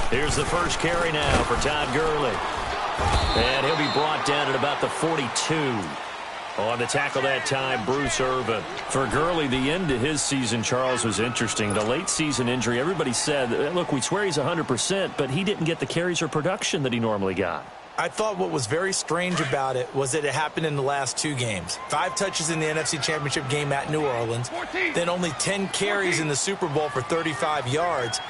Here's the first carry now for Todd Gurley. And he'll be brought down at about the 42. On the tackle that time, Bruce Irvin. For Gurley, the end to his season, Charles, was interesting. The late season injury, everybody said, look, we swear he's 100%, but he didn't get the carries or production that he normally got. I thought what was very strange about it was that it happened in the last 2 games. 5 touches in the NFC Championship game at New Orleans, then only 10 carries in the Super Bowl for 35 yards.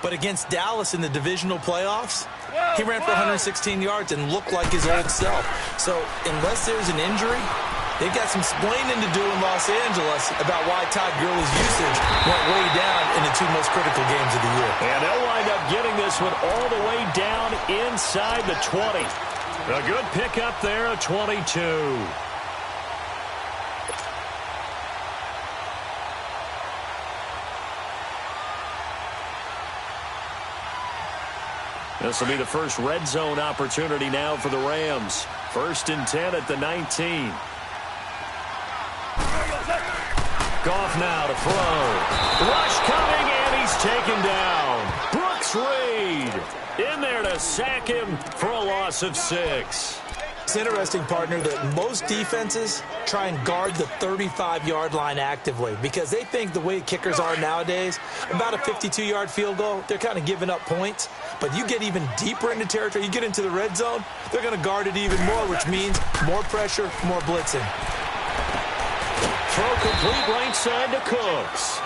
But against Dallas in the divisional playoffs, he ran for 116 yards and looked like his old self. So unless there's an injury, they've got some explaining to do in Los Angeles about why Todd Gurley's usage went way down in the 2 most critical games of the year. And they'll wind up getting this one all the way down inside the 20. A good pickup there, a 22. This will be the first red zone opportunity now for the Rams. 1st and 10 at the 19. Goff now to throw. Rush coming, and he's taken down. Brooks Reed in there to sack him for a loss of 6. It's interesting, partner, that most defenses try and guard the 35-yard line actively because they think the way kickers are nowadays, about a 52-yard field goal, they're kind of giving up points. But you get even deeper into territory, you get into the red zone, they're going to guard it even more, which means more pressure, more blitzing. Throw complete right side to Cooks.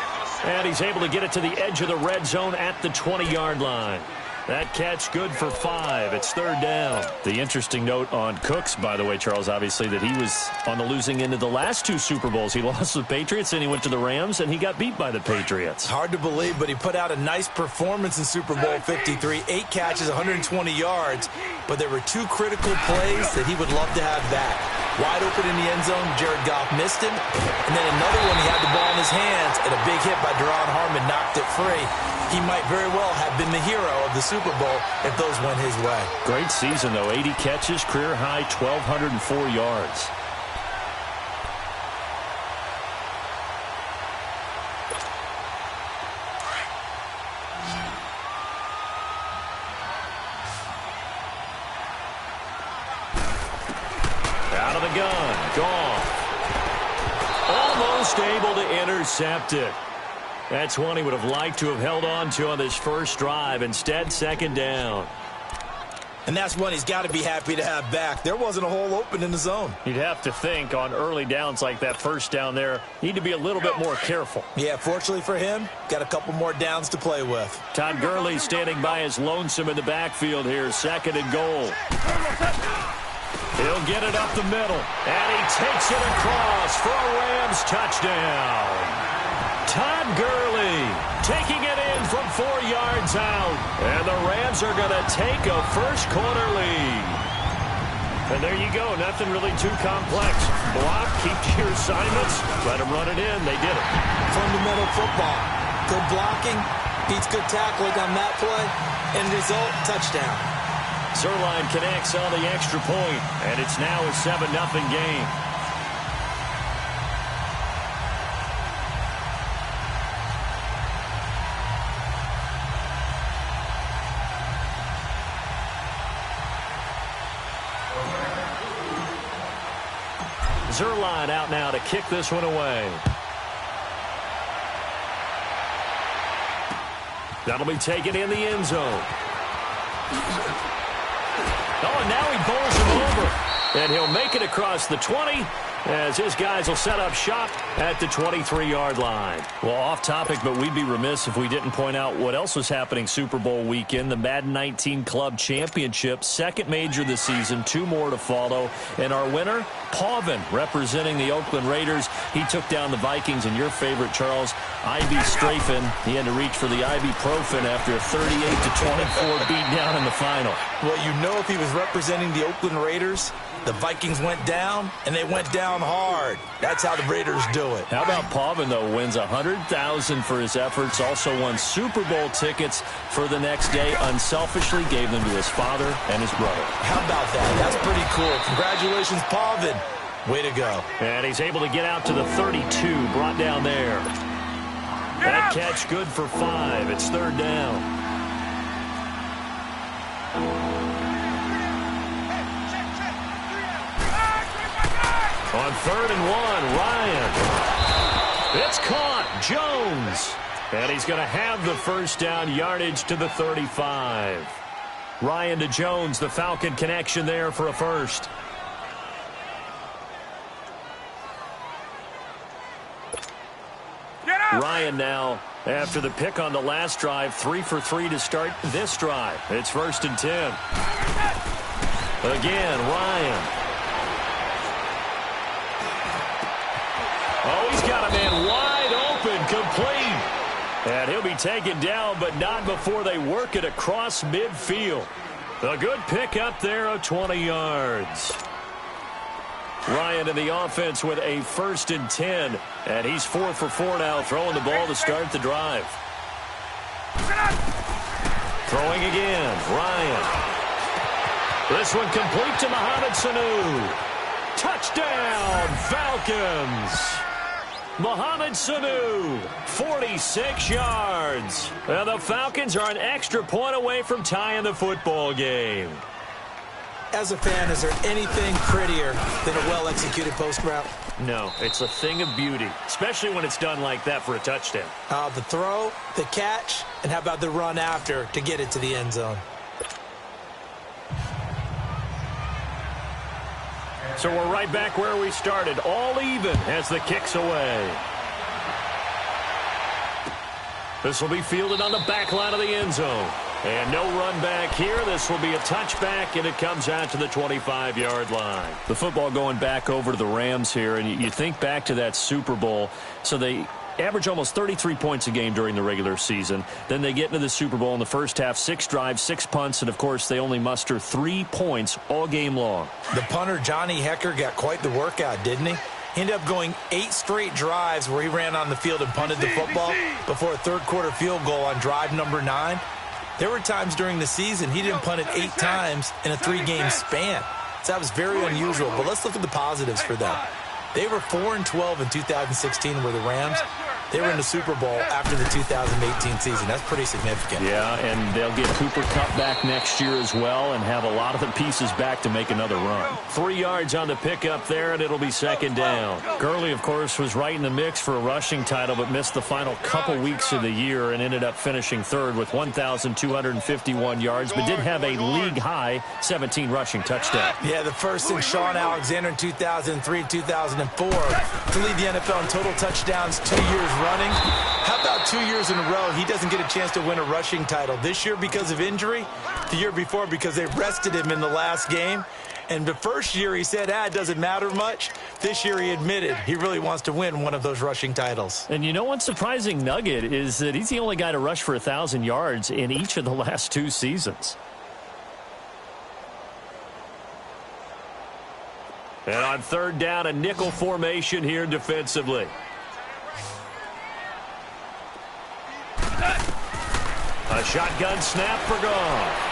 And he's able to get it to the edge of the red zone at the 20-yard line. That catch good for 5. It's 3rd down. The interesting note on Cooks, by the way, Charles, obviously, that he was on the losing end of the last 2 Super Bowls. He lost to the Patriots, and he went to the Rams, and he got beat by the Patriots. Hard to believe, but he put out a nice performance in Super Bowl 53. 8 catches, 120 yards, but there were 2 critical plays that he would love to have back. Wide open in the end zone, Jared Goff missed him, and then another one, he had the ball in his hands, and a big hit by Deron Harmon knocked it free. He might very well have been the hero of the Super Bowl if those went his way. Great season, though. 80 catches, career high, 1,204 yards. Out of the gun, Goff. Almost able to intercept it. That's one he would have liked to have held on to on this first drive. Instead, 2nd down. And that's one he's got to be happy to have back. There wasn't a hole open in the zone. You'd have to think on early downs like that first down there, need to be a little bit more careful. Yeah, fortunately for him, got a couple more downs to play with. Todd Gurley standing by his lonesome in the backfield here, 2nd and goal. He'll get it up the middle, and he takes it across for a Rams touchdown. Todd Gurley taking it in from 4 yards out. And the Rams are going to take a first-quarter lead. And there you go. Nothing really too complex. Block, keep to your assignments, let them run it in. They did it. Fundamental football. Good blocking, beats good tackling on that play, and result, touchdown. Zerline connects on the extra point, and it's now a 7-0 game. Zerline out now to kick this one away. That'll be taken in the end zone. Oh, and now he bowls him over. And he'll make it across the 20 as his guys will set up shop at the 23-yard line. Well, off topic, but we'd be remiss if we didn't point out what else was happening Super Bowl weekend. The Madden 19 Club Championship, 2nd major this season, 2 more to follow. And our winner, Pavin, representing the Oakland Raiders. He took down the Vikings, and your favorite, Charles, Ivy Strafen. He had to reach for the ibuprofen after a 38-24 beatdown in the final. Well, you know, if he was representing the Oakland Raiders, the Vikings went down, and they went down hard. That's how the Raiders do it. How about Pavin, though, wins $100,000 for his efforts, also won Super Bowl tickets for the next day, unselfishly gave them to his father and his brother. How about that? That's pretty cool. Congratulations, Pavin. Way to go. And he's able to get out to the 32, brought down there. That catch good for 5. It's 3rd down. On 3rd and 1, Ryan. It's caught. Jones. And he's going to have the first down, yardage to the 35. Ryan to Jones, the Falcon connection there for a first. Ryan now, after the pick on the last drive, 3 for 3 to start this drive. It's 1st and 10. Again, Ryan. Oh, he's got a man wide open, complete. And he'll be taken down, but not before they work it across midfield. A good pick up there of 20 yards. Ryan in the offense with a 1st and 10. And he's 4 for 4 now, throwing the ball to start the drive. Throwing again, Ryan. This one complete to Mohamed Sanu. Touchdown, Falcons. Mohamed Sanu, 46 yards. And the Falcons are an extra point away from tying the football game. As a fan, is there anything prettier than a well-executed post route? No, it's a thing of beauty, especially when it's done like that for a touchdown. The throw, the catch, and how about the run after to get it to the end zone? So we're right back where we started, all even as the kick's away. This will be fielded on the back line of the end zone. And no run back here. This will be a touchback, and it comes out to the 25-yard line. The football going back over to the Rams here, and you think back to that Super Bowl. So they average almost 33 points a game during the regular season. Then they get into the Super Bowl in the first half, 6 drives, 6 punts, and, of course, they only muster 3 points all game long. The punter, Johnny Hecker, got quite the workout, didn't he? He ended up going 8 straight drives where he ran on the field and punted the football before a third-quarter field goal on drive number 9. There were times during the season he didn't punt it 8 times in a 3-game span. So that was very unusual. But let's look at the positives for them. They were 4-12 in 2016 where the Rams, they were in the Super Bowl after the 2018 season. That's pretty significant. Yeah, and they'll get Cooper Kupp back next year as well and have a lot of the pieces back to make another run. 3 yards on the pickup there, and it'll be 2nd down. Gurley, of course, was right in the mix for a rushing title, but missed the final couple weeks of the year and ended up finishing 3rd with 1,251 yards, but did have a league-high 17 rushing touchdowns. Yeah, the first in Sean Alexander in 2003, 2004 to lead the NFL in total touchdowns 2 years running. How about 2 years in a row he doesn't get a chance to win a rushing title? This year because of injury, the year before because they rested him in the last game. And the first year he said, it doesn't matter much. This year he admitted he really wants to win one of those rushing titles. And you know one surprising nugget is that he's the only guy to rush for 1,000 yards in each of the last 2 seasons. And on 3rd down, a nickel formation here defensively. A shotgun snap for Goff.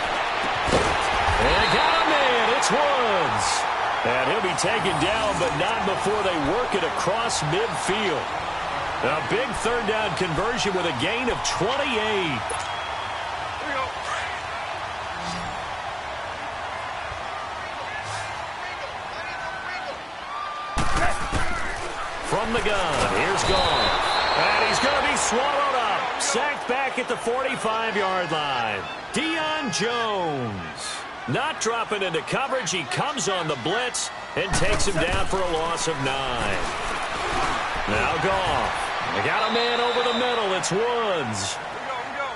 And got him in. It's Woods. And he'll be taken down, but not before they work it across midfield. A big 3rd down conversion with a gain of 28. From the gun, here's Goff. And he's going to be swallowed up. Sacked back at the 45-yard line. Deion Jones. Not dropping into coverage. He comes on the blitz and takes him down for a loss of 9. Now Goff. They got a man over the middle. It's Woods.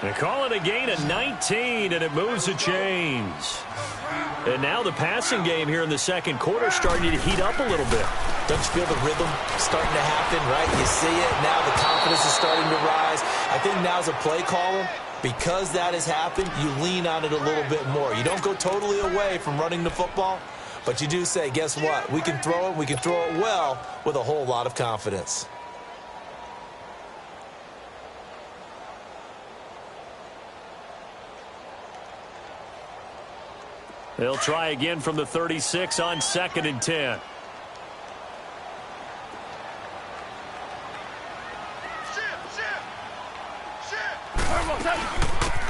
They call it a gain of 19, and it moves the chains. And now the passing game here in the 2nd quarter starting to heat up a little bit. Don't you feel the rhythm starting to happen, right? You see it. Now the confidence is starting to rise. I think now as a play caller, because that has happened, you lean on it a little bit more. You don't go totally away from running the football, but you do say, guess what? We can throw it. We can throw it well with a whole lot of confidence. They'll try again from the 36 on 2nd and 10.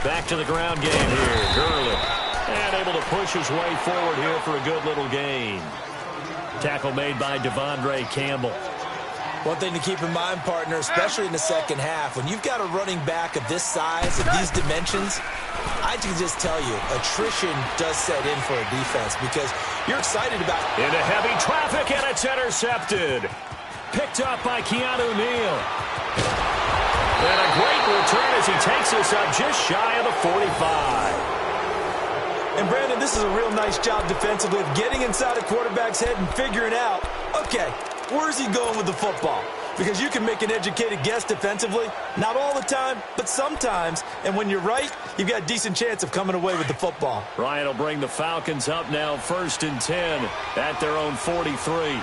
Back to the ground game here. Gurley. And able to push his way forward here for a good little gain. Tackle made by Devondre Campbell. One thing to keep in mind, partner, especially in the second half, when you've got a running back of this size, of these dimensions, I can just tell you, attrition does set in for a defense because you're excited about it. Into heavy traffic, and it's intercepted. Picked up by Keanu Neal. And a great return as he takes us up just shy of the 45. And, Brandon, this is a real nice job defensively of getting inside a quarterback's head and figuring out, okay, where's he going with the football? Because you can make an educated guess defensively. Not all the time, but sometimes. And when you're right, you've got a decent chance of coming away with the football. Ryan will bring the Falcons up now 1st and 10 at their own 43.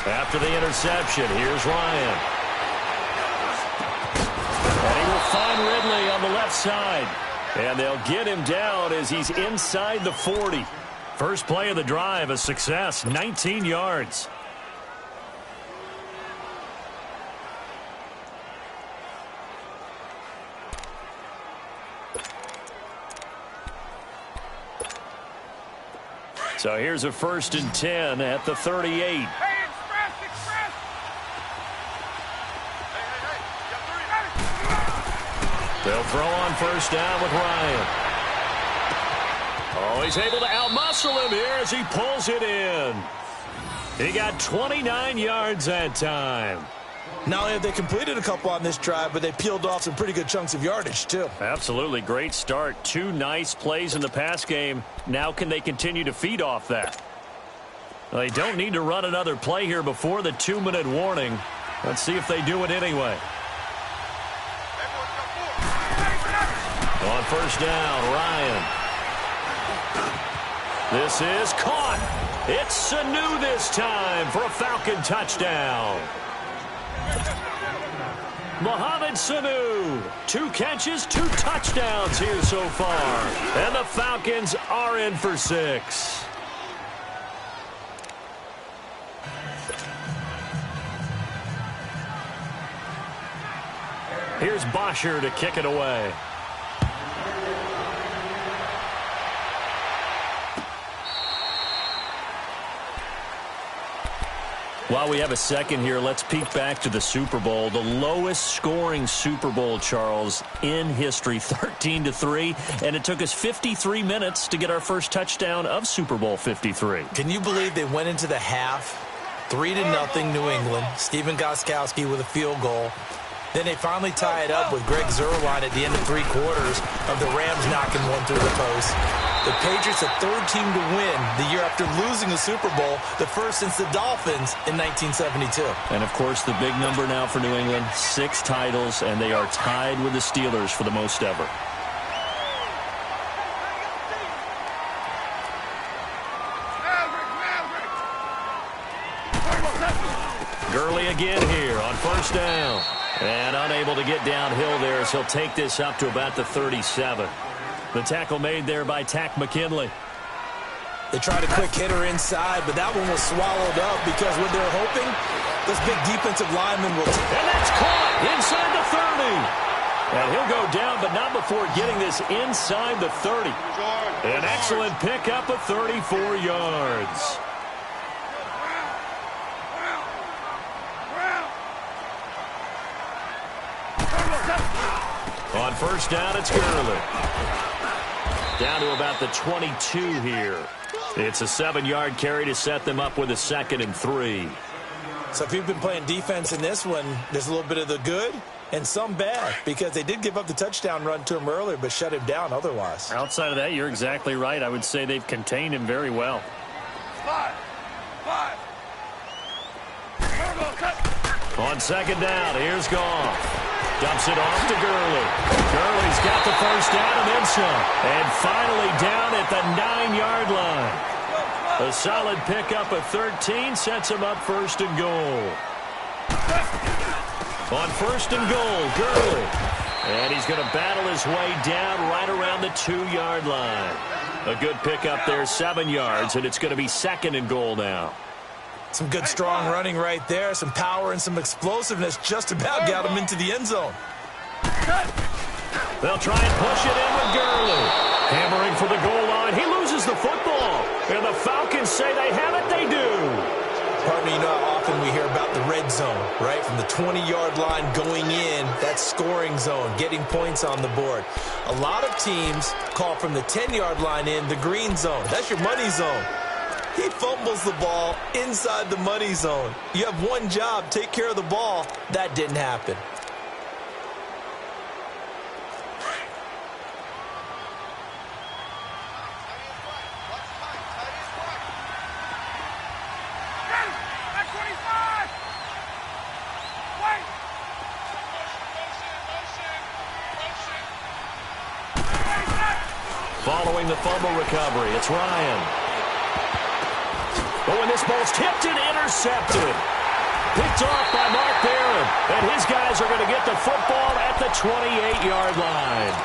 After the interception, here's Ryan. And he will find Ridley on the left side. And they'll get him down as he's inside the 40. First play of the drive, a success, 19 yards. So here's a 1st and 10 at the 38. They'll throw on 1st down with Ryan. Oh, he's able to outmuscle him here as he pulls it in. He got 29 yards that time. Not only have they completed a couple on this drive, but they peeled off some pretty good chunks of yardage, too. Absolutely. Great start. 2 nice plays in the pass game. Now can they continue to feed off that? Well, they don't need to run another play here before the 2-minute warning. Let's see if they do it anyway. On 1st down, Ryan. This is caught. It's Sanu this time for a Falcon touchdown. Mohamed Sanu, 2 catches, 2 touchdowns here so far. And the Falcons are in for 6. Here's Bosher to kick it away. While we have a second here, let's peek back to the Super Bowl. The lowest scoring Super Bowl, Charles, in history, 13-3. And it took us 53 minutes to get our first touchdown of Super Bowl 53. Can you believe they went into the half, 3-0 New England, Stephen Gostkowski with a field goal. Then they finally tie it up with Greg Zuerlein at the end of 3 quarters of the Rams knocking one through the post. The Patriots, the 3rd team to win the year after losing the Super Bowl, the first since the Dolphins in 1972. And, of course, the big number now for New England, 6 titles, and they are tied with the Steelers for the most ever. Gurley again here on 1st down. And unable to get downhill there as he'll take this up to about the 37. The tackle made there by Tack McKinley. They tried a quick hitter inside, but that one was swallowed up because what they're hoping, this big defensive lineman will... And that's caught inside the 30. And he'll go down, but not before getting this inside the 30. An excellent pickup of 34 yards. On 1st down, it's Gurley. Down to about the 22 here. It's a 7-yard carry to set them up with a 2nd and 3. So if you've been playing defense in this one, there's a little bit of the good and some bad because they did give up the touchdown run to him earlier but shut him down otherwise. Outside of that, you're exactly right. I would say they've contained him very well. 5. On 2nd down, here's Goff. Dumps it off to Gurley. Gurley's got the 1st down and then some. And finally down at the 9-yard line. A solid pickup of 13 sets him up 1st and goal. On 1st and goal, Gurley. And he's going to battle his way down right around the 2-yard line. A good pickup there, 7 yards, and it's going to be 2nd and goal now. Some good, strong running right there. Some power and some explosiveness just about got him into the end zone. They'll try and push it in with Gurley. Hammering for the goal line. He loses the football. And the Falcons say they have it. They do. Partner, you know how often we hear about the red zone, right? From the 20-yard line going in, that scoring zone, getting points on the board. A lot of teams call from the 10-yard line in the green zone. That's your money zone. He fumbles the ball inside the money zone. You have one job, take care of the ball. That didn't happen. Following the fumble recovery, it's Ryan. Oh, and this ball's tipped and intercepted. Picked off by Mark Barron. And his guys are going to get the football at the 28-yard line.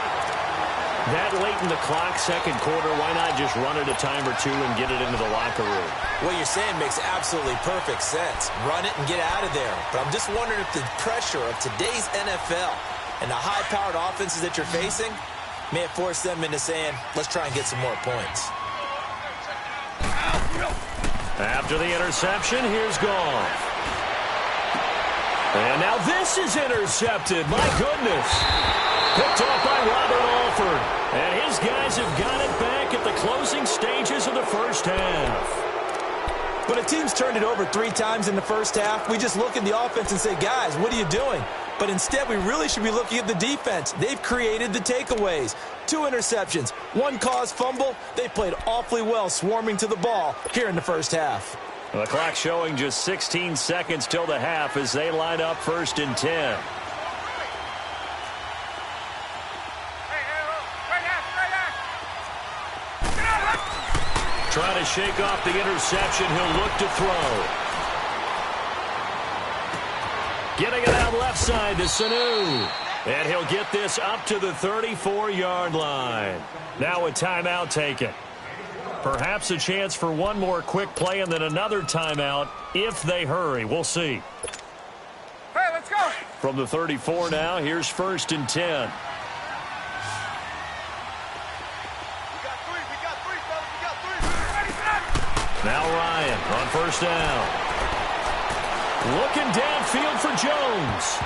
That late in the clock, second quarter, why not just run it a time or two and get it into the locker room? What you're saying makes absolutely perfect sense. Run it and get out of there. But I'm just wondering if the pressure of today's NFL and the high-powered offenses that you're facing may have forced them into saying, let's try and get some more points. After the interception, here's Goff. And now this is intercepted. My goodness. Picked off by Robert Alford. And his guys have got it back at the closing stages of the first half. When a team's turned it over 3 times in the first half, we just look at the offense and say, guys, what are you doing? But instead, we really should be looking at the defense. They've created the takeaways. 2 interceptions, 1 caused fumble. They played awfully well swarming to the ball here in the first half. The clock showing just 16 seconds till the half as they line up 1st and 10. Trying to shake off the interception. He'll look to throw. Getting it out left side to Sanu. And he'll get this up to the 34-yard line. Now a timeout taken. Perhaps a chance for one more quick play and then another timeout if they hurry. We'll see. Hey, let's go. From the 34 now, here's 1st and 10. Now Ryan on 1st down. Looking downfield for Jones.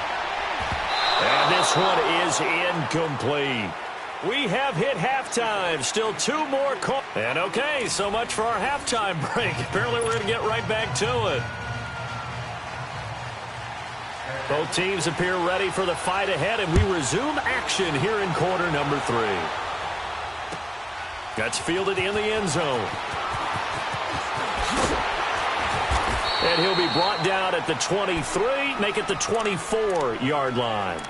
And this one is incomplete. We have hit halftime. Still 2 more calls. And okay, so much for our halftime break. Apparently we're going to get right back to it. Both teams appear ready for the fight ahead, and we resume action here in quarter number 3. That's fielded in the end zone. And he'll be brought down at the 23, make it the 24-yard line.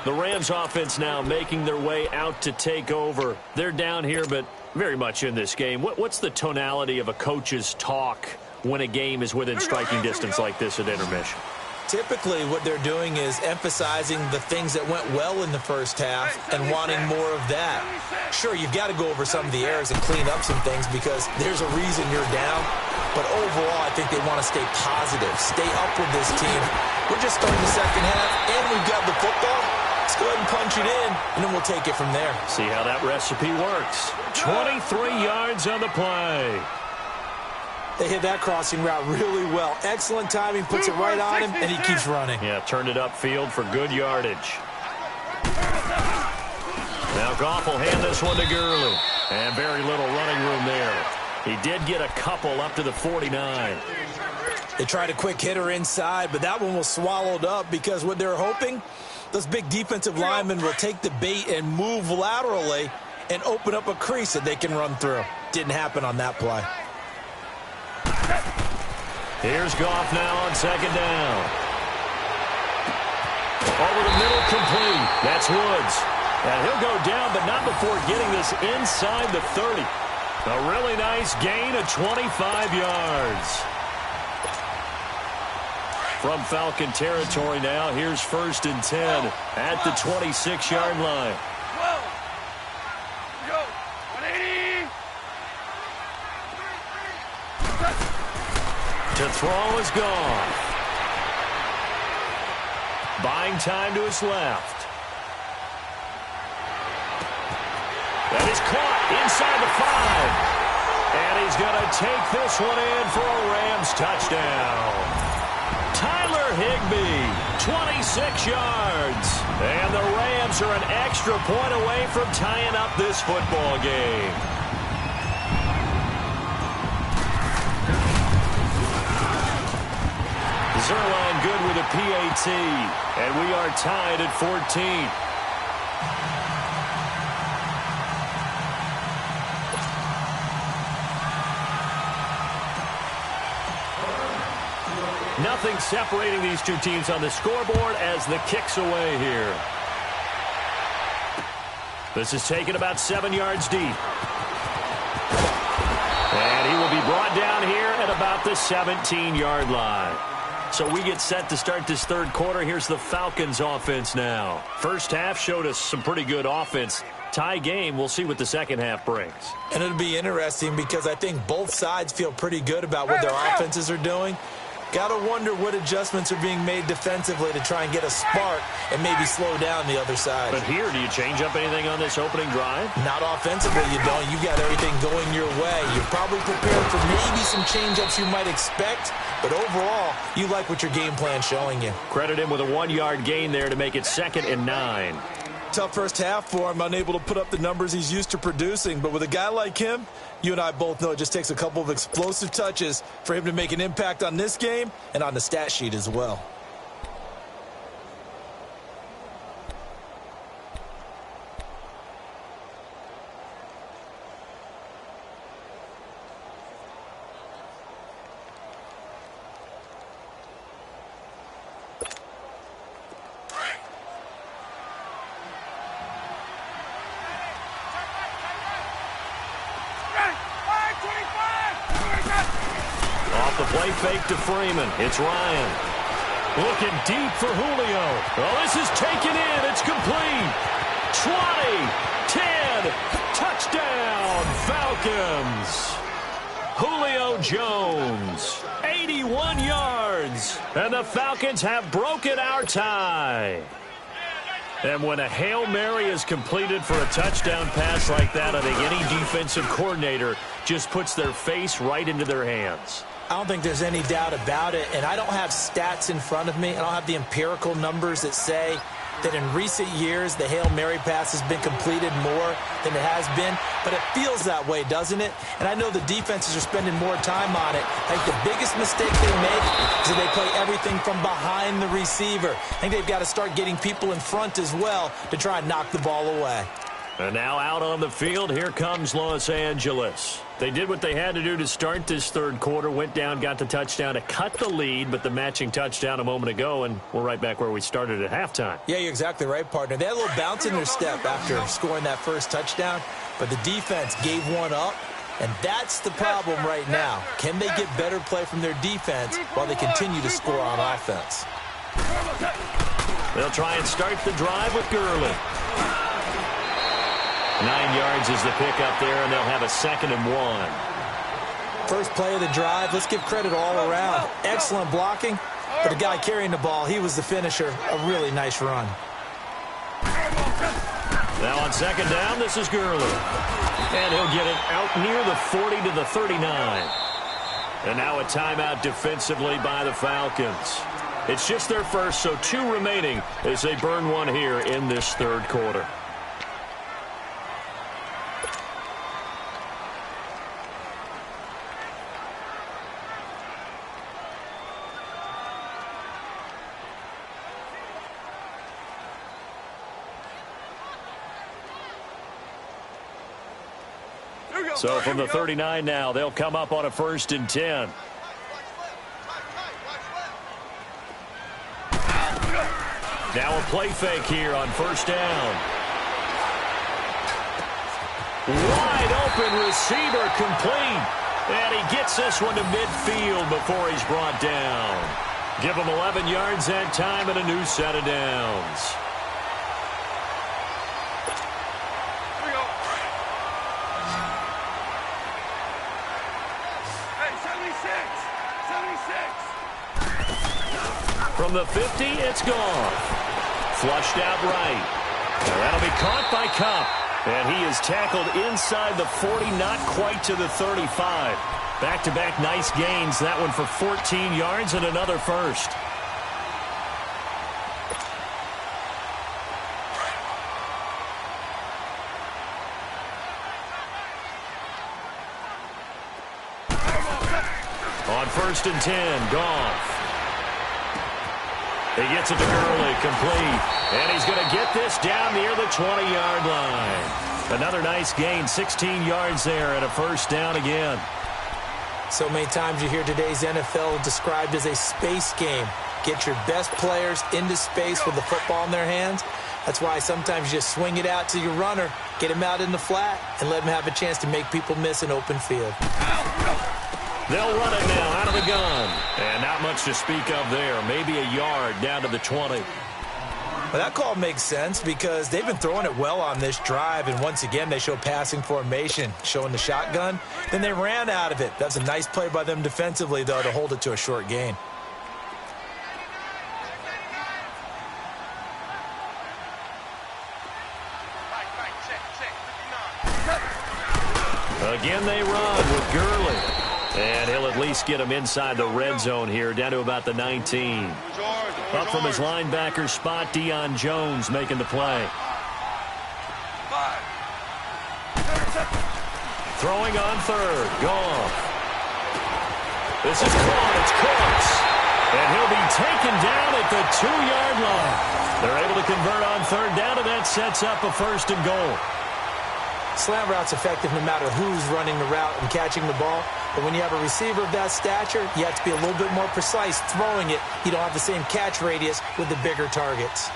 The Rams offense now making their way out to take over. They're down here, but very much in this game. What's the tonality of a coach's talk when a game is within striking distance like this at intermission? Typically, what they're doing is emphasizing the things that went well in the first half and wanting more of that. Sure, you've got to go over some of the errors and clean up some things because there's a reason you're down. But overall, I think they want to stay positive, stay up with this team. We're just starting the second half, and we've got the football. Let's go ahead and punch it in, and then we'll take it from there. See how that recipe works. 23 yards on the play. They hit that crossing route really well. Excellent timing, puts it right on him, and he keeps running. Yeah, turned it upfield for good yardage. Now Goff will hand this one to Gurley. And very little running room there. He did get a couple up to the 49. They tried a quick hitter inside, but that one was swallowed up because what they're hoping, those big defensive linemen will take the bait and move laterally and open up a crease that they can run through. Didn't happen on that play. Here's Goff now on 2nd down. Over the middle, complete. That's Woods. And he'll go down, but not before getting this inside the 30. A really nice gain of 25 yards. From Falcon territory now, here's 1st and 10 at the 26-yard line. To throw is gone. Buying time to his left. That is caught inside the 5. And he's going to take this one in for a Rams touchdown. Tyler Higbee, 26 yards. And the Rams are an extra point away from tying up this football game. Zerline good with a PAT. And we are tied at 14. Nothing separating these two teams on the scoreboard as the kick's away here. This is taken about 7 yards deep. And he will be brought down here at about the 17-yard line. So we get set to start this third quarter. Here's the Falcons offense now. First half showed us some pretty good offense. Tie game, we'll see what the second half brings. And it'll be interesting because I think both sides feel pretty good about what their offenses are doing. Got to wonder what adjustments are being made defensively to try and get a spark and maybe slow down the other side. But here, do you change up anything on this opening drive? Not offensively, you don't. You got everything going your way. You're probably prepared for maybe some change-ups you might expect, but overall, you like what your game plan's showing you. Credit him with a 1-yard gain there to make it 2nd and 9. Tough first half for him, unable to put up the numbers he's used to producing. But with a guy like him, you and I both know it just takes a couple of explosive touches for him to make an impact on this game and on the stat sheet as well. Play fake to Freeman. It's Ryan. Looking deep for Julio. Well, this is taken in. It's complete. 20, 10, touchdown, Falcons. Julio Jones, 81 yards. And the Falcons have broken our tie. And when a Hail Mary is completed for a touchdown pass like that, I think any defensive coordinator just puts their face right into their hands. I don't think there's any doubt about it, and I don't have stats in front of me. I don't have the empirical numbers that say that in recent years the Hail Mary pass has been completed more than it has been, but it feels that way, doesn't it? And I know the defenses are spending more time on it. I think the biggest mistake they make is that they play everything from behind the receiver. I think they've got to start getting people in front as well to try and knock the ball away. And now out on the field, here comes Los Angeles. They did what they had to do to start this third quarter, went down, got the touchdown to cut the lead, but the matching touchdown a moment ago, and we're right back where we started at halftime. Yeah, you're exactly right, partner. They had a little bounce in their step after scoring that first touchdown, but the defense gave one up, and that's the problem right now. Can they get better play from their defense while they continue to score on offense? They'll try and start the drive with Gurley. 9 yards is the pickup there, and they'll have a 2nd and 1. First play of the drive, let's give credit all around. Excellent blocking, but the guy carrying the ball, he was the finisher. A really nice run. Now on 2nd down, this is Gurley. And he'll get it out near the 40 to the 39. And now a timeout defensively by the Falcons. It's just their first, so 2 remaining as they burn one here in this third quarter. So from the 39 now, they'll come up on a 1st and 10. Now a play fake here on 1st down. Wide open receiver complete. And he gets this one to midfield before he's brought down. Give him 11 yards that time and a new set of downs. From the 50, it's gone. Flushed out right. That'll be caught by Kupp. And he is tackled inside the 40, not quite to the 35. Back-to-back nice gains. That one for 14 yards and another first. On 1st and 10, Goff. He gets it to Gurley, complete. And he's going to get this down near the 20-yard line. Another nice gain, 16 yards there and a first down again. So many times you hear today's NFL described as a space game. Get your best players into space with the football in their hands. That's why sometimes you just swing it out to your runner, get him out in the flat, and let him have a chance to make people miss an open field. They'll run it now out of the gun. And not much to speak of there. Maybe a yard down to the 20. Well, that call makes sense because they've been throwing it well on this drive, and once again they show passing formation, showing the shotgun. Then they ran out of it. That's a nice play by them defensively, though, to hold it to a short gain. Again they run with Gurley. And he'll at least get him inside the red zone here, down to about the 19. Up from his linebacker spot, Deion Jones making the play. Throwing on 3rd, Goff. This is caught, it's close. And he'll be taken down at the 2-yard line. They're able to convert on 3rd down, and that sets up a 1st and goal. Slant route's effective no matter who's running the route and catching the ball. But when you have a receiver of that stature, you have to be a little bit more precise throwing it. You don't have the same catch radius with the bigger targets.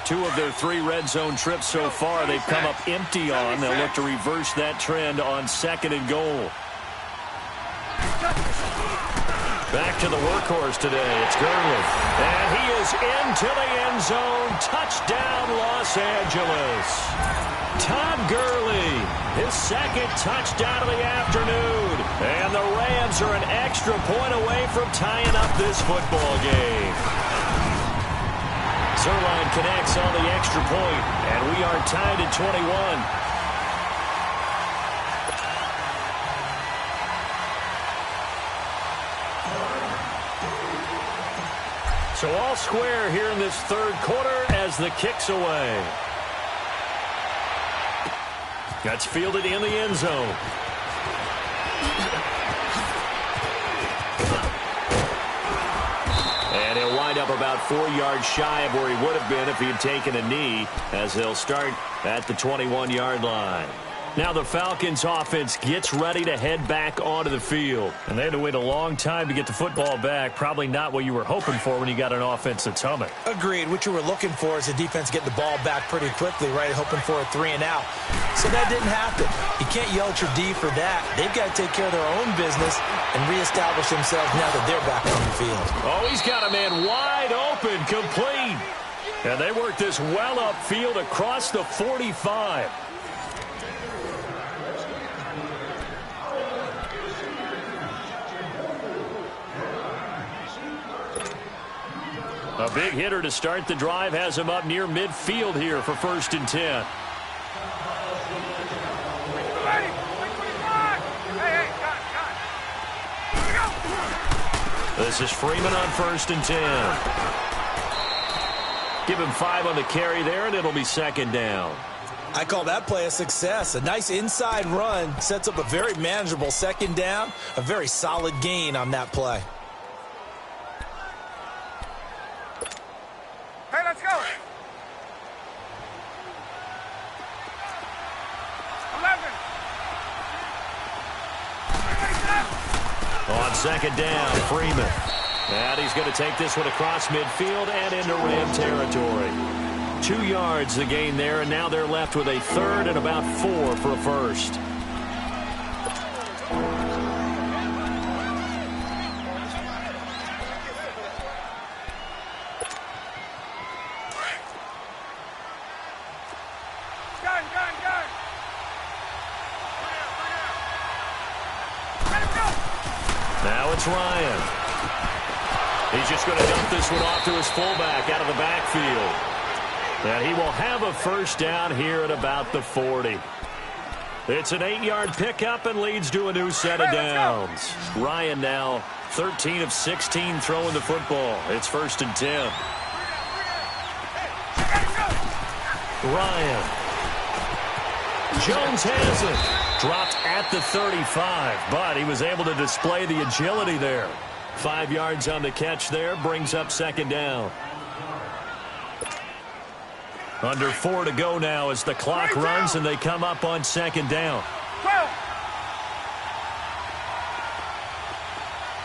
2 of their 3 red zone trips so far they've come up empty on. They'll look to reverse that trend on 2nd and goal. Back to the workhorse today. It's Gurley. And he is into the end zone. Touchdown, Los Angeles. Todd Gurley, his 2nd touchdown of the afternoon. And the Rams are an extra point away from tying up this football game. Zerline connects on the extra point, and we are tied at 21. So all square here in this 3rd quarter as the kick's away. That's fielded in the end zone. And he'll wind up about 4 yards shy of where he would have been if he had taken a knee, as they'll start at the 21-yard line. Now the Falcons offense gets ready to head back onto the field. And they had to wait a long time to get the football back. Probably not what you were hoping for when you got an offense that's humming. Agreed. What you were looking for is the defense getting the ball back pretty quickly, right? Hoping for a 3 and out. So that didn't happen. You can't yell at your D for that. They've got to take care of their own business and reestablish themselves now that they're back on the field. Oh, he's got a man wide open, complete. And they work this well upfield across the 45. A big hitter to start the drive has him up near midfield here for 1st and 10. This is Freeman on 1st and 10. Give him 5 on the carry there, and it'll be 2nd down. I call that play a success. A nice inside run sets up a very manageable 2nd down. A very solid gain on that play. Hey, let's go. 11. On 2nd down, Freeman. And he's going to take this one across midfield and into Ram territory. 2 yards the gain there, and now they're left with a 3rd and about 4 for a first. Now it's Ryan. He's just going to dump this one off to his fullback out of the backfield. And he will have a first down here at about the 40. It's an 8-yard pickup and leads to a new set of downs. Ryan now 13 of 16 throwing the football. It's 1st and 10. Ryan. Jones has it. Dropped at the 35, but he was able to display the agility there. 5 yards on the catch there, brings up 2nd down. Under 4 to go now as the clock runs and they come up on 2nd down.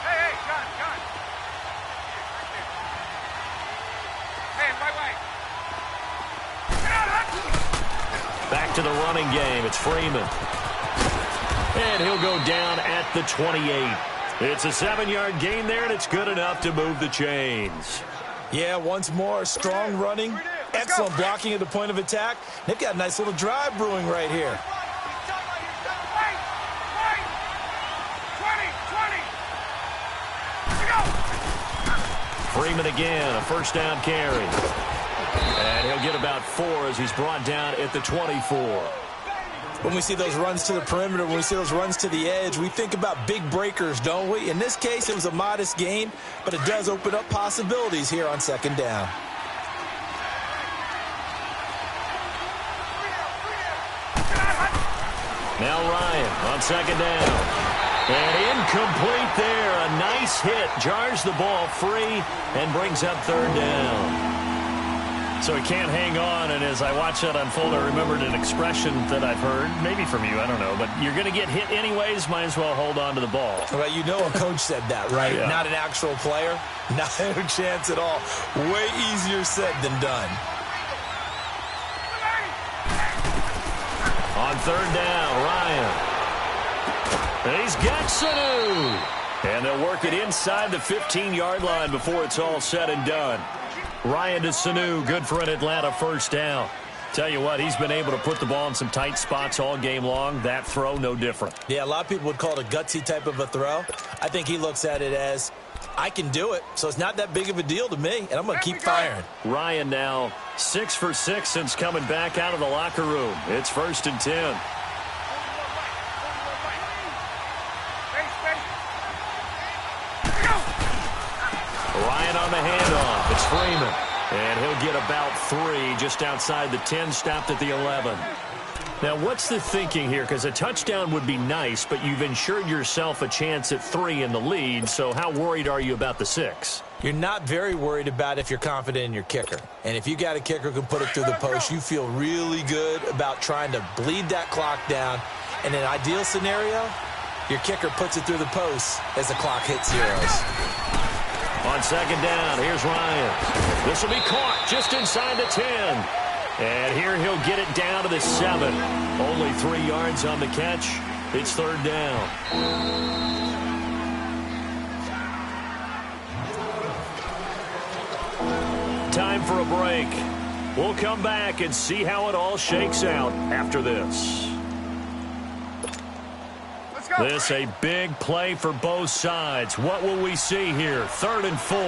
Hey, John. Hey, Back to the running game. It's Freeman. And he'll go down at the 28. It's a 7-yard gain there, and it's good enough to move the chains. Yeah, once more, strong running, excellent blocking at the point of attack. They've got a nice little drive brewing right here. Freeman again, a 1st down carry. And he'll get about 4 as he's brought down at the 24. When we see those runs to the perimeter, when we see those runs to the edge, we think about big breakers, don't we? In this case, it was a modest gain, but it does open up possibilities here on 2nd down. Now Ryan on 2nd down. And incomplete there. A nice hit. Jars the ball free and brings up 3rd down. So he can't hang on, and as I watch that unfold, I remembered an expression that I've heard, maybe from you, I don't know, but you're going to get hit anyways, might as well hold on to the ball. Well, you know a coach said that, right? Yeah. Not an actual player. Not a chance at all. Way easier said than done. On 3rd down, Ryan. And he's got Sanu. And they'll work it inside the 15-yard line before it's all said and done. Ryan to Sanu, good for an Atlanta 1st down. Tell you what, he's been able to put the ball in some tight spots all game long. That throw, no different. Yeah, a lot of people would call it a gutsy type of a throw. I think he looks at it as, I can do it, so it's not that big of a deal to me, and I'm going to keep firing. Ryan now 6 for 6 since coming back out of the locker room. It's 1st and 10. Ryan on the handoff. It's Freeman. And he'll get about 3 just outside the 10, stopped at the 11. Now, what's the thinking here? Because a touchdown would be nice, but you've ensured yourself a chance at 3 in the lead, so how worried are you about the 6? You're not very worried about if you're confident in your kicker. And if you got a kicker who can put it through the post, you feel really good about trying to bleed that clock down. In an ideal scenario, your kicker puts it through the post as the clock hits zeros. On 2nd down, here's Ryan. This will be caught just inside the 10. And here he'll get it down to the 7. Only 3 yards on the catch. It's 3rd down. Time for a break. We'll come back and see how it all shakes out after this. This a big play for both sides. What will we see here? 3rd and 4.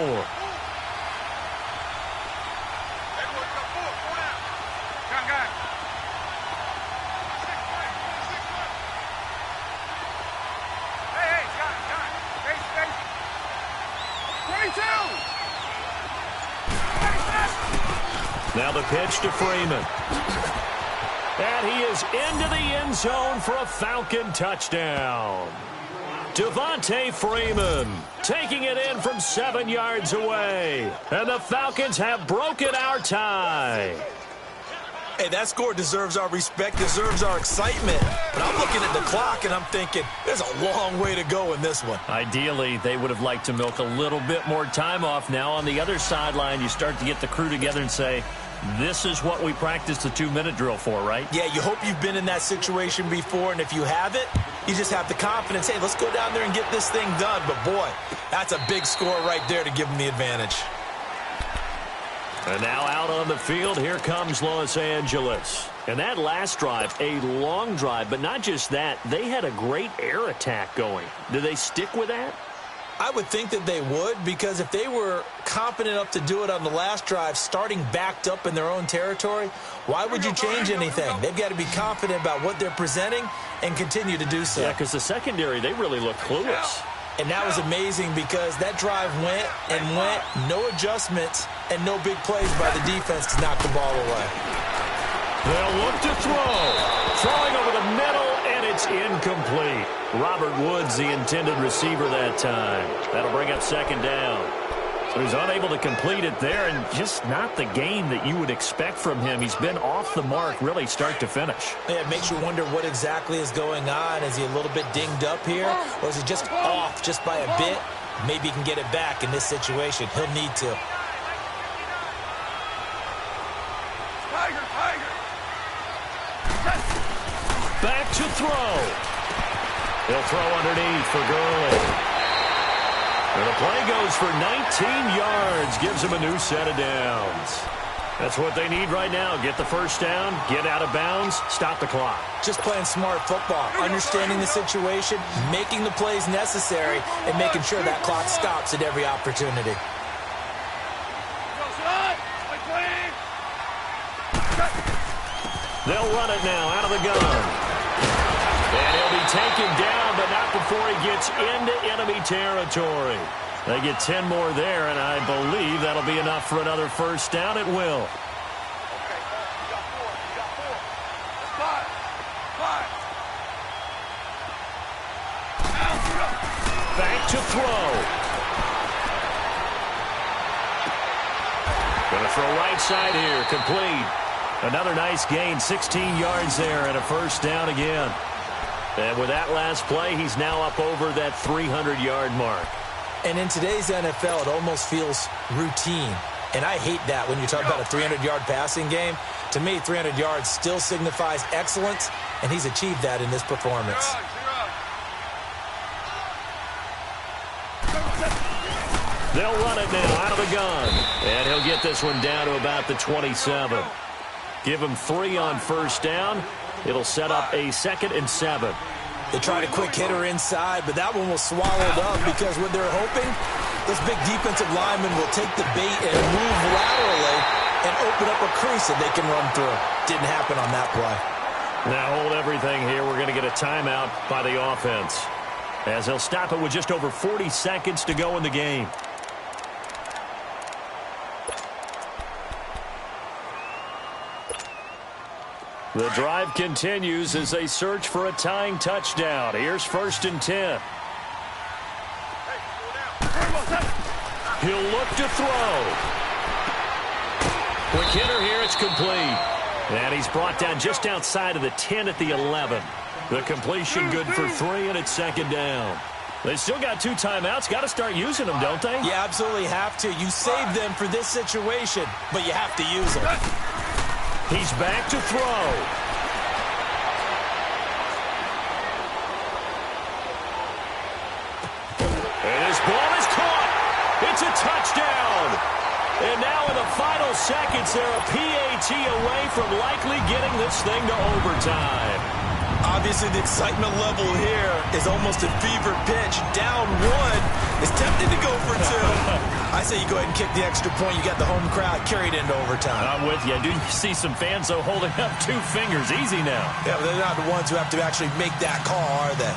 Now the pitch to Freeman. And he is into the end zone for a Falcon touchdown. Devontae Freeman taking it in from 7 yards away. And the Falcons have broken our tie. Hey, that score deserves our respect, deserves our excitement. But I'm looking at the clock and I'm thinking, there's a long way to go in this one. Ideally, they would have liked to milk a little bit more time off. Now on the other sideline, you start to get the crew together and say, this is what we practiced the 2-minute drill for, right? Yeah, you hope you've been in that situation before, and if you haven't, you just have the confidence, hey, let's go down there and get this thing done. But, boy, that's a big score right there to give them the advantage. And now out on the field, here comes Los Angeles. And that last drive, a long drive, but not just that, they had a great air attack going. Do they stick with that? I would think that they would, because if they were confident enough to do it on the last drive, starting backed up in their own territory, why would you change anything? They've got to be confident about what they're presenting and continue to do so. Yeah, because the secondary, they really look clueless. And that was amazing because that drive went and went, no adjustments, and no big plays by the defense to knock the ball away. They'll look to throw. Throwing over the middle, and it's incomplete. Robert Woods, the intended receiver that time. That'll bring up second down. So he's unable to complete it there, and just not the game that you would expect from him. He's been off the mark, really, start to finish. Yeah, it makes you wonder what exactly is going on. Is he a little bit dinged up here, or is he just off just by a bit? Maybe he can get it back in this situation. He'll need to. Back to throw. He'll throw underneath for Gurley. And the play goes for 19 yards, gives him a new set of downs. That's what they need right now. Get the first down, get out of bounds, stop the clock. Just playing smart football, understanding the situation, making the plays necessary, and making sure that clock stops at every opportunity. They'll run it now out of the gun. And he'll be taken down, but not before he gets into enemy territory. They get 10 more there, and I believe that'll be enough for another first down. It will. Okay, you got four. You got four. That's five. Back to throw. Going to throw right side here, complete. Another nice gain, 16 yards there, and a first down again. And with that last play, he's now up over that 300-yard mark. And in today's NFL, it almost feels routine. And I hate that when you talk about a 300-yard passing game. To me, 300 yards still signifies excellence, and he's achieved that in this performance. They'll run it now out of the gun. And he'll get this one down to about the 27. Give him 3 on first down. It'll set up a 2nd and 7. They tried a quick hitter inside, but that one was swallowed up because what they're hoping, this big defensive lineman will take the bait and move laterally and open up a crease that they can run through. Didn't happen on that play. Now hold everything here. We're going to get a timeout by the offense, as they'll stop it with just over 40 seconds to go in the game. The drive continues as they search for a tying touchdown. Here's 1st and 10. He'll look to throw. Quick hitter here, it's complete. And he's brought down just outside of the 10 at the 11. The completion good for 3, and it's 2nd down. They still got 2 timeouts. Got to start using them, don't they? You absolutely have to. You save them for this situation, but you have to use them. He's back to throw. And his ball is caught. It's a touchdown. And now in the final seconds, they're a PAT away from likely getting this thing to overtime. Obviously, the excitement level here is almost a fever pitch. Down 1 is tempted to go for 2. I say you go ahead and kick the extra point. You got the home crowd carried into overtime. I'm with you. I do see some fans, though, holding up 2 fingers. Easy now. Yeah, but they're not the ones who have to actually make that call, are they?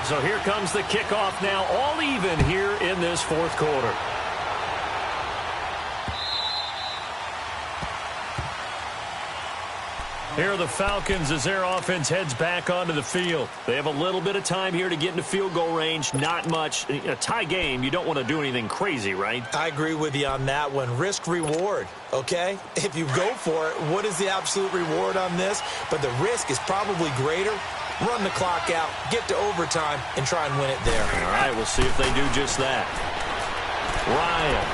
So here comes the kickoff now, all even here in this 4th quarter. Here are the Falcons as their offense heads back onto the field. They have a little bit of time here to get into field goal range. Not much. A tie game, you don't want to do anything crazy, right? I agree with you on that one. Risk-reward, okay? If you go for it, what is the absolute reward on this? But the risk is probably greater. Run the clock out, get to overtime, and try and win it there. All right, we'll see if they do just that. Ryan.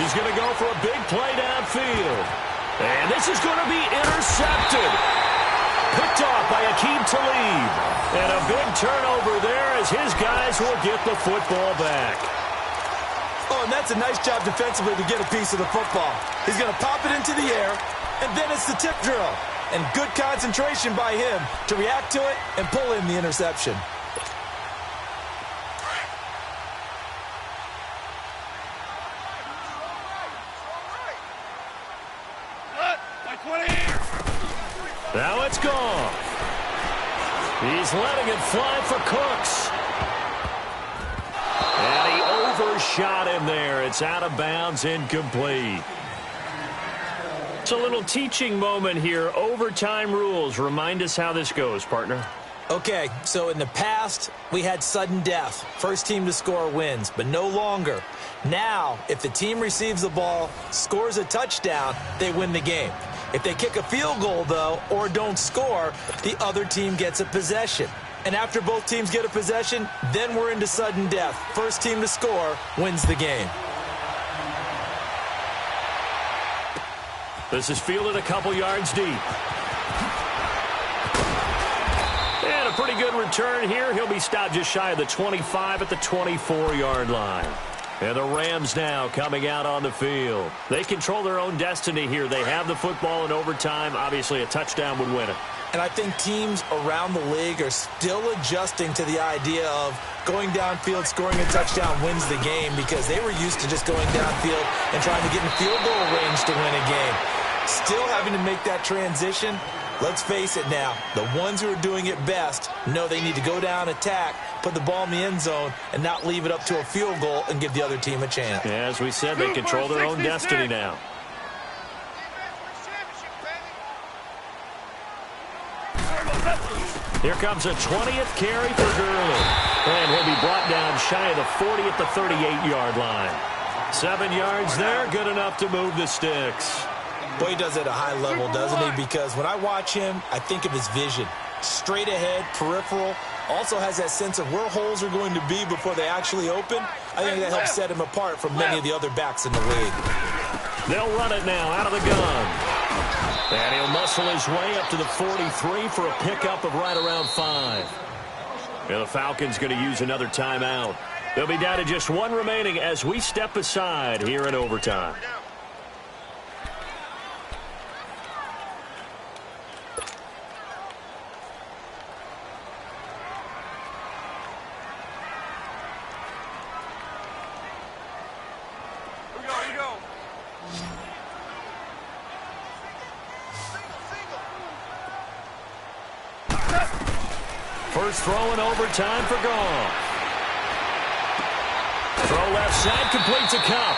He's going to go for a big play downfield. And this is going to be intercepted. Picked off by Aqib Talib. And a big turnover there as his guys will get the football back. Oh, and that's a nice job defensively to get a piece of the football. He's going to pop it into the air, and then it's the tip drill. and good concentration by him to react to it and pull in the interception. Now it's gone. He's letting it fly for Cooks. And he overshot him there. It's out of bounds, incomplete. It's a little teaching moment here. Overtime rules. Remind us how this goes, partner. Okay, so in the past, we had sudden death. First team to score wins, but no longer. Now, if the team receives the ball, scores a touchdown, they win the game. If they kick a field goal, though, or don't score, the other team gets a possession. And after both teams get a possession, then we're into sudden death. First team to score wins the game. This is fielded a couple yards deep. And a pretty good return here. He'll be stopped just shy of the 25 at the 24-yard line. And the Rams now coming out on the field. They control their own destiny here. They have the football in overtime. Obviously, a touchdown would win it. And I think teams around the league are still adjusting to the idea of going downfield, scoring a touchdown wins the game, because they were used to just going downfield and trying to get in field goal range to win a game. Still having to make that transition. Let's face it now, the ones who are doing it best know they need to go down, attack, put the ball in the end zone, and not leave it up to a field goal and give the other team a chance. Yeah, as we said, they control their own destiny now. Here comes a 20th carry for Gurley. And he'll be brought down shy of the 40 at the 38-yard line. 7 yards there, good enough to move the sticks. Boy, he does it at a high level, doesn't he? Because when I watch him, I think of his vision. Straight ahead, peripheral. Also has that sense of where holes are going to be before they actually open. I think that helps set him apart from many of the other backs in the league. They'll run it now out of the gun. And he'll muscle his way up to the 43 for a pickup of right around 5. And the Falcons going to use another timeout. They'll be down to just one remaining as we step aside here in overtime. First throw in overtime for Goff. Throw left side, completes a Cup.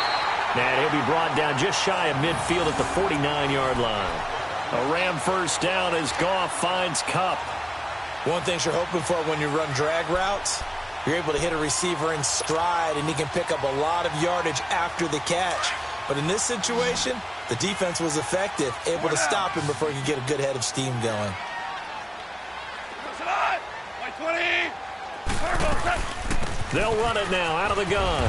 And he'll be brought down just shy of midfield at the 49-yard line. A Ram first down as Goff finds Cup. One thing you're hoping for when you run drag routes, you're able to hit a receiver in stride, and he can pick up a lot of yardage after the catch. But in this situation, the defense was effective, able to stop him before he could get a good head of steam going. They'll run it now out of the gun.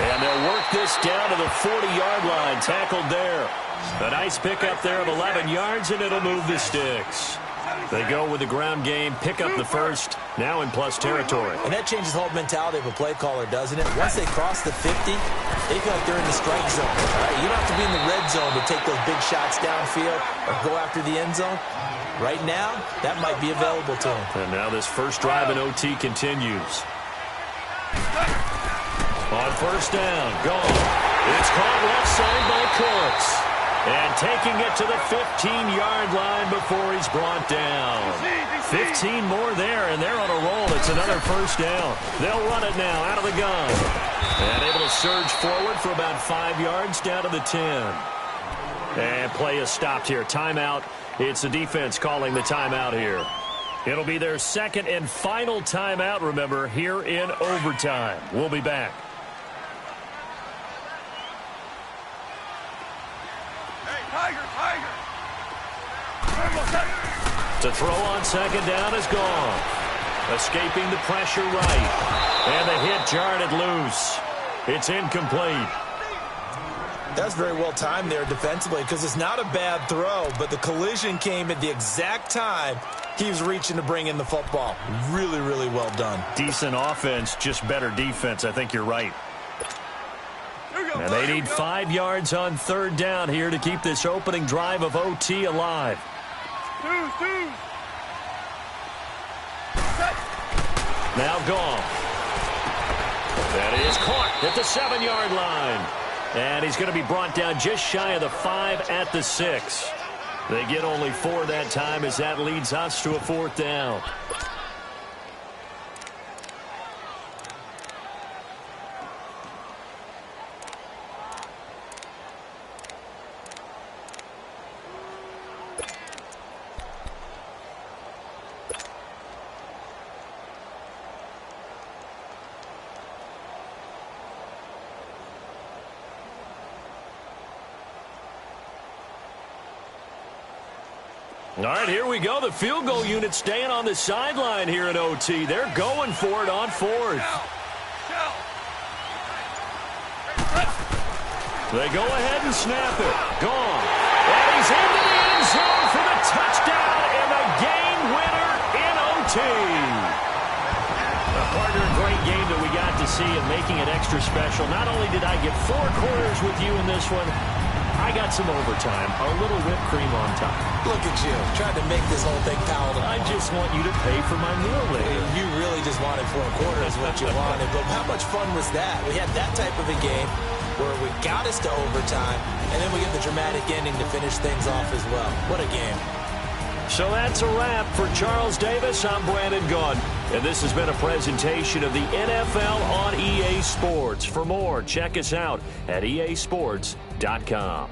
And they'll work this down to the 40-yard line. Tackled there. A nice pickup there of 11 yards, and it'll move the sticks. They go with the ground game, pick up the first, now in plus territory. And that changes the whole mentality of a play caller, doesn't it? Once they cross the 50, they feel like they're in the strike zone. All right? You don't have to be in the red zone to take those big shots downfield or go after the end zone. Right now, that might be available to them. And now this first drive in OT continues. On first down, gone. It's caught left side by Cooks. And taking it to the 15-yard line before he's brought down. 15 more there, and they're on a roll. It's another first down. They'll run it now out of the gun. And able to surge forward for about 5 yards down to the 10. And play is stopped here. Timeout. It's the defense calling the timeout here. It'll be their second and final timeout, remember, here in overtime. We'll be back. To throw on second down is gone. Escaping the pressure right. And the hit jarred it loose. It's incomplete. That's very well timed there defensively, because it's not a bad throw, but the collision came at the exact time he was reaching to bring in the football. Really, really well done. Decent offense, just better defense. I think you're right. And they need 5 yards on third down here to keep this opening drive of OT alive. Twos. Now gone. That is caught at the 7-yard line. And he's going to be brought down just shy of the 5 at the 6. They get only 4 that time as that leads us to a 4th down. All right, here we go. The field goal unit staying on the sideline here in OT. They're going for it on 4th. They go ahead and snap it. Gone. And he's into the end zone for the touchdown and the game winner in OT. Partner, a great game that we got to see and making it extra special. Not only did I get 4 quarters with you in this one, I got some overtime, a little whipped cream on top. Look at you, trying to make this whole thing palatable. I just want you to pay for my meal later. You really just wanted 4 quarters what you wanted, but how much fun was that? We had that type of a game where we got us to overtime, and then we get the dramatic ending to finish things off as well. What a game. So that's a wrap for Charles Davis. I'm Brandon Gaudin, and this has been a presentation of the NFL on EA Sports. For more, check us out at easports.com.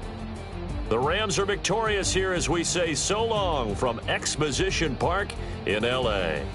The Rams are victorious here as we say so long from Exposition Park in L.A.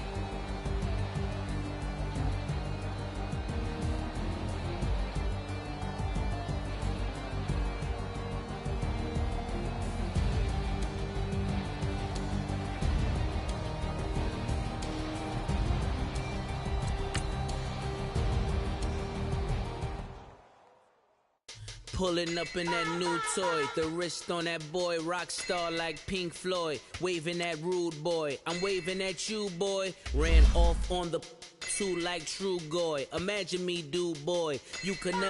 Pulling up in that new toy, the wrist on that boy, rock star like Pink Floyd, waving at rude boy, I'm waving at you boy, ran off on the two like True Goy, imagine me do boy, you could never